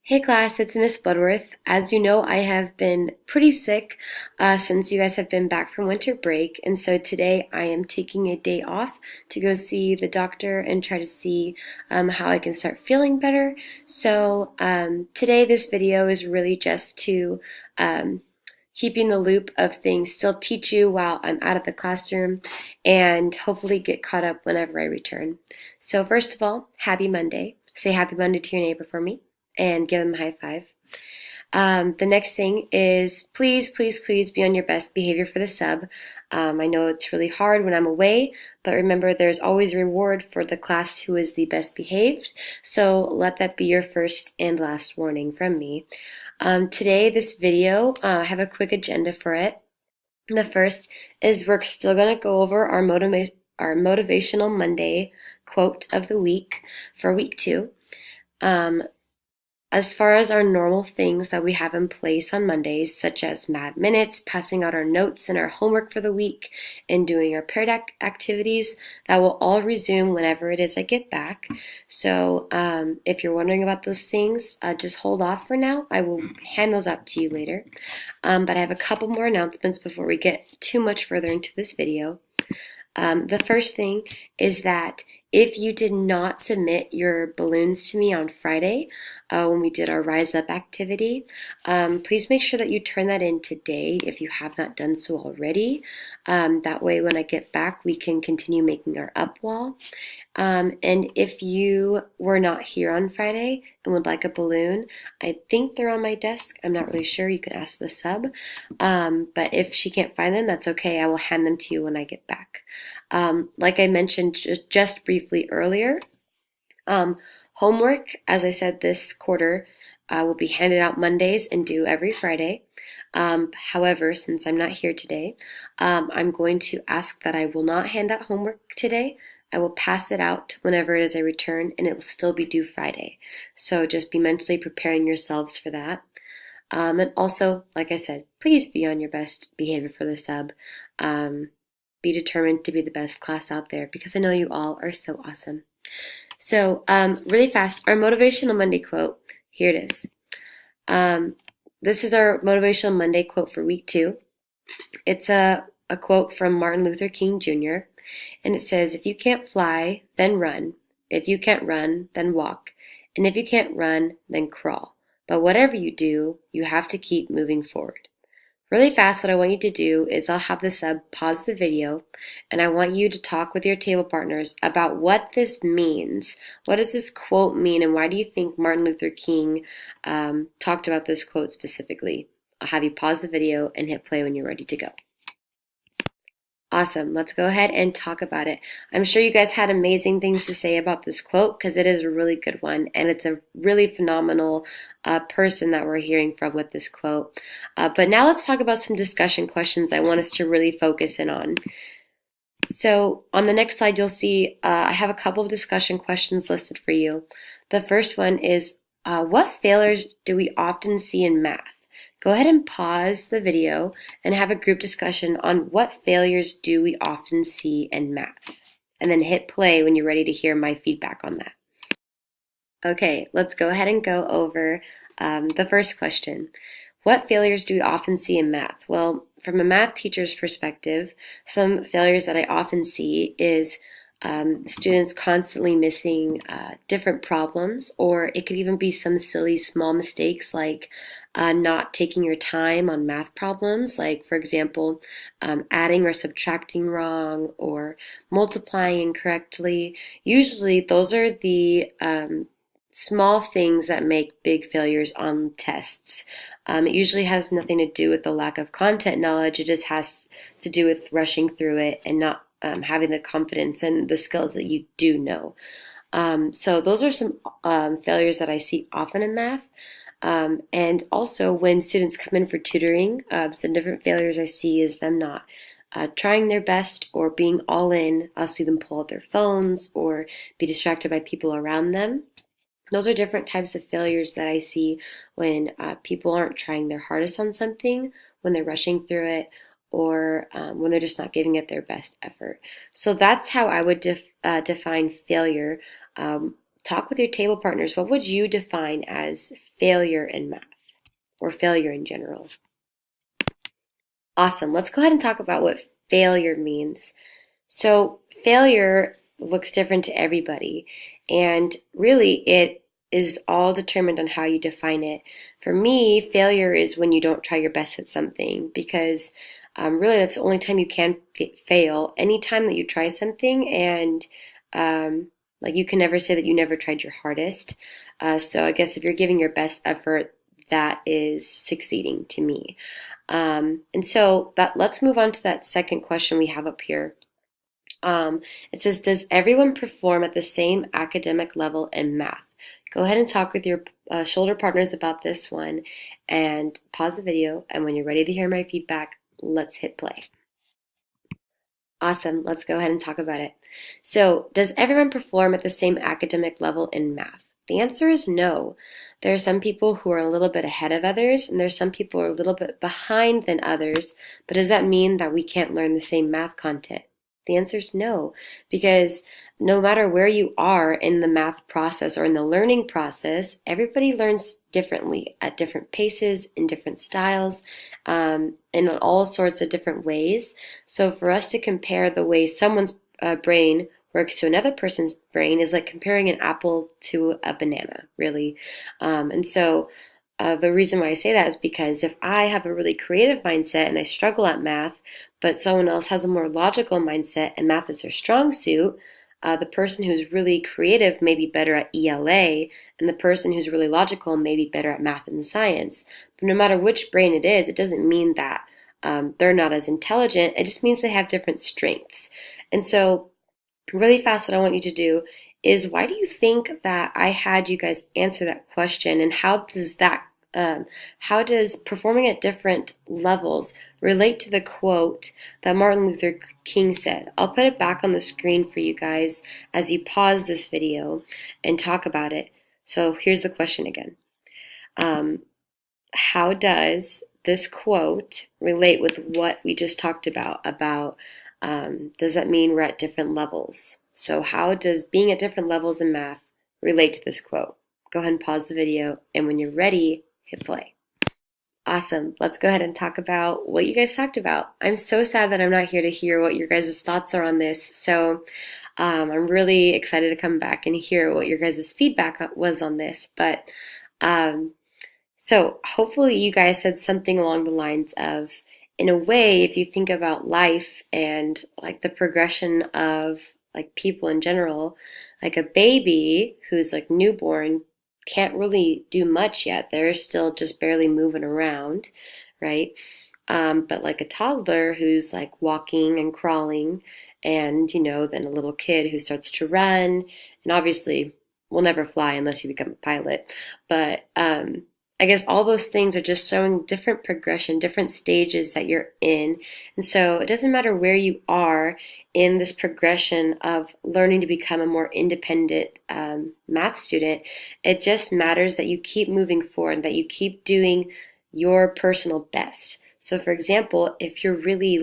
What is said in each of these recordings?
Hey class, it's Miss Bloodworth. As you know, I have been pretty sick since you guys have been back from winter break, and so today I am taking a day off to go see the doctor and try to see how I can start feeling better. So today this video is really just to keep you in the loop of things, still teach you while I'm out of the classroom, and hopefully get caught up whenever I return. So first of all, happy Monday. Say happy Monday to your neighbor for me and give them a high five. The next thing is please, please, please be on your best behavior for the sub. I know it's really hard when I'm away, but remember there's always a reward for the class who is the best behaved. So let that be your first and last warning from me. Today, this video, I have a quick agenda for it. The first is we're still going to go over our Motivational Monday quote of the week for week 2. As far as our normal things that we have in place on Mondays, such as Mad Minutes, passing out our notes and our homework for the week, and doing our paired activities, that will all resume whenever it is I get back. So if you're wondering about those things, just hold off for now. I will hand those out to you later. But I have a couple more announcements before we get too much further into this video. The first thing is that if you did not submit your balloons to me on Friday when we did our Rise Up activity, please make sure that you turn that in today if you have not done so already. That way when I get back we can continue making our up wall. And if you were not here on Friday and would like a balloon, I think they're on my desk. I'm not really sure. You can ask the sub. But if she can't find them, that's okay. I will hand them to you when I get back. Like I mentioned just briefly earlier, homework, as I said, this quarter will be handed out Mondays and due every Friday. However, since I'm not here today, I'm going to ask that I will not hand out homework today. I will pass it out whenever it is I return, and it will still be due Friday. So just be mentally preparing yourselves for that. And also, like I said, please be on your best behavior for the sub. Be determined to be the best class out there because I know you all are so awesome. So really fast, our Motivational Monday quote, here it is. This is our Motivational Monday quote for week 2. It's a quote from Martin Luther King Jr., and it says, if you can't fly, then run. If you can't run, then walk. And if you can't run, then crawl. But whatever you do, you have to keep moving forward. Really fast, what I want you to do is I'll have the sub pause the video, and I want you to talk with your table partners about what this means. What does this quote mean, and why do you think Martin Luther King talked about this quote specifically? I'll have you pause the video and hit play when you're ready to go. Awesome. Let's go ahead and talk about it. I'm sure you guys had amazing things to say about this quote because it is a really good one, and it's a really phenomenal person that we're hearing from with this quote. But now let's talk about some discussion questions I want us to really focus in on. So on the next slide, you'll see I have a couple of discussion questions listed for you. The first one is, what failures do we often see in math? Go ahead and pause the video and have a group discussion on what failures do we often see in math. And then hit play when you're ready to hear my feedback on that. Okay, let's go ahead and go over the first question. What failures do we often see in math? Well, from a math teacher's perspective, some failures that I often see is students constantly missing different problems, or it could even be some silly small mistakes like not taking your time on math problems, like for example, adding or subtracting wrong or multiplying incorrectly. Usually those are the small things that make big failures on tests. It usually has nothing to do with the lack of content knowledge. It just has to do with rushing through it and not having the confidence and the skills that you do know. So those are some failures that I see often in math. And also when students come in for tutoring, some different failures I see is them not trying their best or being all in. I'll see them pull out their phones or be distracted by people around them. Those are different types of failures that I see when people aren't trying their hardest on something, when they're rushing through it, or when they're just not giving it their best effort. So that's how I would define failure talk with your table partners. What would you define as failure in math or failure in general? Awesome. Let's go ahead and talk about what failure means. So, failure looks different to everybody, and really it is all determined on how you define it. For me, failure is when you don't try your best at something, because really that's the only time you can fail. Anytime that you try something, and like you can never say that you never tried your hardest. So, I guess if you're giving your best effort, that is succeeding to me. And so let's move on to that second question we have up here. It says, does everyone perform at the same academic level in math? Go ahead and talk with your shoulder partners about this one and pause the video. And when you're ready to hear my feedback, let's hit play. Awesome. Let's go ahead and talk about it. So, does everyone perform at the same academic level in math? The answer is no. There are some people who are a little bit ahead of others, and there's some people who are a little bit behind than others. But does that mean that we can't learn the same math content? The answer is no, because no matter where you are in the math process or in the learning process, everybody learns differently at different paces, in different styles, in all sorts of different ways. So for us to compare the way someone's brain works to another person's brain is like comparing an apple to a banana, really. And so the reason why I say that is because if I have a really creative mindset and I struggle at math, but someone else has a more logical mindset and math is their strong suit, the person who's really creative may be better at ELA, and the person who's really logical may be better at math and science. But no matter which brain it is, it doesn't mean that they're not as intelligent. It just means they have different strengths. And so really fast, what I want you to do is, why do you think that I had you guys answer that question, and how does performing at different levels relate to the quote that Martin Luther King said? I'll put it back on the screen for you guys as you pause this video and talk about it. So here's the question again. How does this quote relate with what we just talked about? Does that mean we're at different levels? So how does being at different levels in math relate to this quote? Go ahead and pause the video, and when you're ready, hit play. Awesome. Let's go ahead and talk about what you guys talked about. I'm so sad that I'm not here to hear what your guys' thoughts are on this. So I'm really excited to come back and hear what your guys' feedback was on this. But so hopefully you guys said something along the lines of, in a way, if you think about life and like the progression of like people in general, like a baby who's like newborn can't really do much yet. They're still just barely moving around, right? But like a toddler who's like walking and crawling, and then a little kid who starts to run, and obviously will never fly unless you become a pilot. But I guess all those things are just showing different progression, different stages that you're in. And so it doesn't matter where you are in this progression of learning to become a more independent math student. It just matters that you keep moving forward, that you keep doing your personal best. So for example, if you're really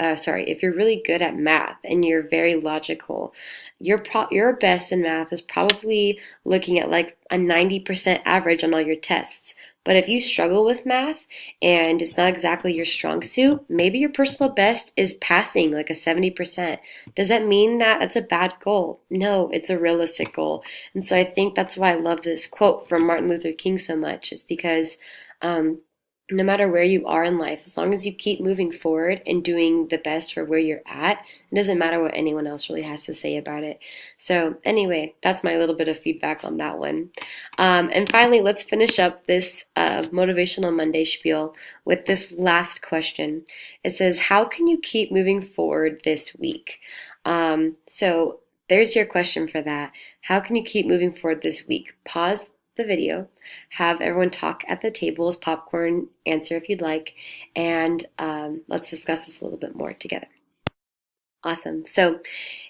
if you're really good at math and you're very logical, your best in math is probably looking at like a 90% average on all your tests. But if you struggle with math and it's not exactly your strong suit, maybe your personal best is passing like a 70%. Does that mean that that's a bad goal? No, it's a realistic goal. And so I think that's why I love this quote from Martin Luther King so much, is because no matter where you are in life, as long as you keep moving forward and doing the best for where you're at, it doesn't matter what anyone else really has to say about it. So anyway, that's my little bit of feedback on that one. And finally, let's finish up this Motivational Monday spiel with this last question. It says, how can you keep moving forward this week? So there's your question for that. How can you keep moving forward this week? Pause the video, have everyone talk at the tables, popcorn, answer if you'd like, and let's discuss this a little bit more together. Awesome. So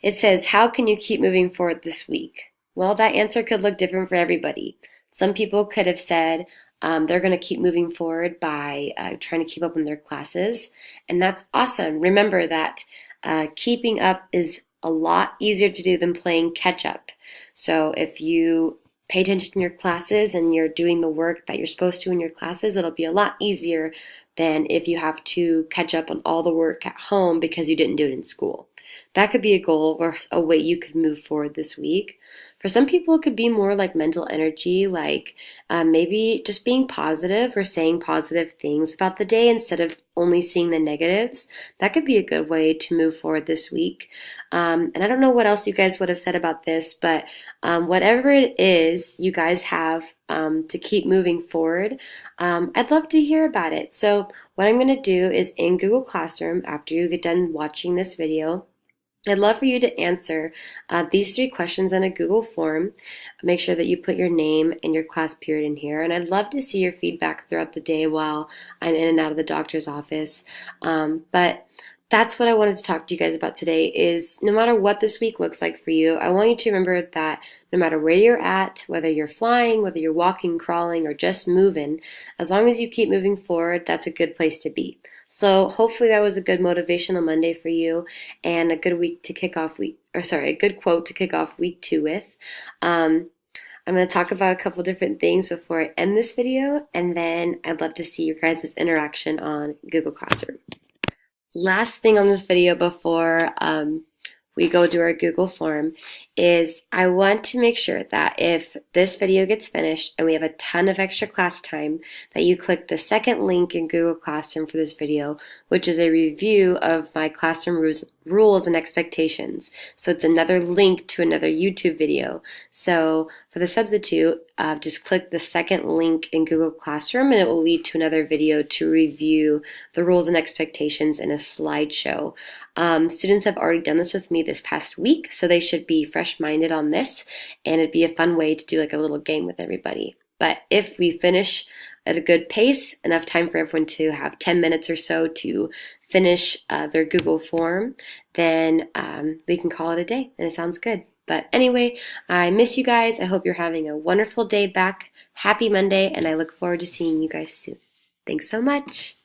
it says, how can you keep moving forward this week? Well, that answer could look different for everybody. Some people could have said they're going to keep moving forward by trying to keep up in their classes, and that's awesome. Remember that keeping up is a lot easier to do than playing catch up. So if you pay attention in your classes and you're doing the work that you're supposed to in your classes, it'll be a lot easier than if you have to catch up on all the work at home because you didn't do it in school. That could be a goal or a way you could move forward this week. For some people, it could be more like mental energy, like maybe just being positive or saying positive things about the day instead of only seeing the negatives. That could be a good way to move forward this week. And I don't know what else you guys would have said about this, but whatever it is you guys have to keep moving forward, I'd love to hear about it. So what I'm going to do is in Google Classroom, after you get done watching this video, I'd love for you to answer these 3 questions in a Google form. Make sure that you put your name and your class period in here. And I'd love to see your feedback throughout the day while I'm in and out of the doctor's office. But that's what I wanted to talk to you guys about today is no matter what this week looks like for you, I want you to remember that no matter where you're at, whether you're flying, whether you're walking, crawling, or just moving, as long as you keep moving forward, that's a good place to be. So hopefully that was a good motivational Monday for you and a good week to kick off a good quote to kick off week 2 with. I'm going to talk about a couple different things before I end this video, and then I'd love to see your guys' interaction on Google Classroom. Last thing on this video before we go to our Google form is I want to make sure that if this video gets finished and we have a ton of extra class time, that you click the second link in Google Classroom for this video, which is a review of my classroom rules and expectations. So it's another link to another YouTube video. So for the substitute, just click the second link in Google Classroom and it will lead to another video to review the rules and expectations in a slideshow. Students have already done this with me this past week, so they should be fresh-minded on this, and it'd be a fun way to do like a little game with everybody. But if we finish at a good pace, enough time for everyone to have 10 minutes or so to finish their Google form, then we can call it a day, and it sounds good. But anyway, I miss you guys. I hope you're having a wonderful day back. Happy Monday, and I look forward to seeing you guys soon. Thanks so much.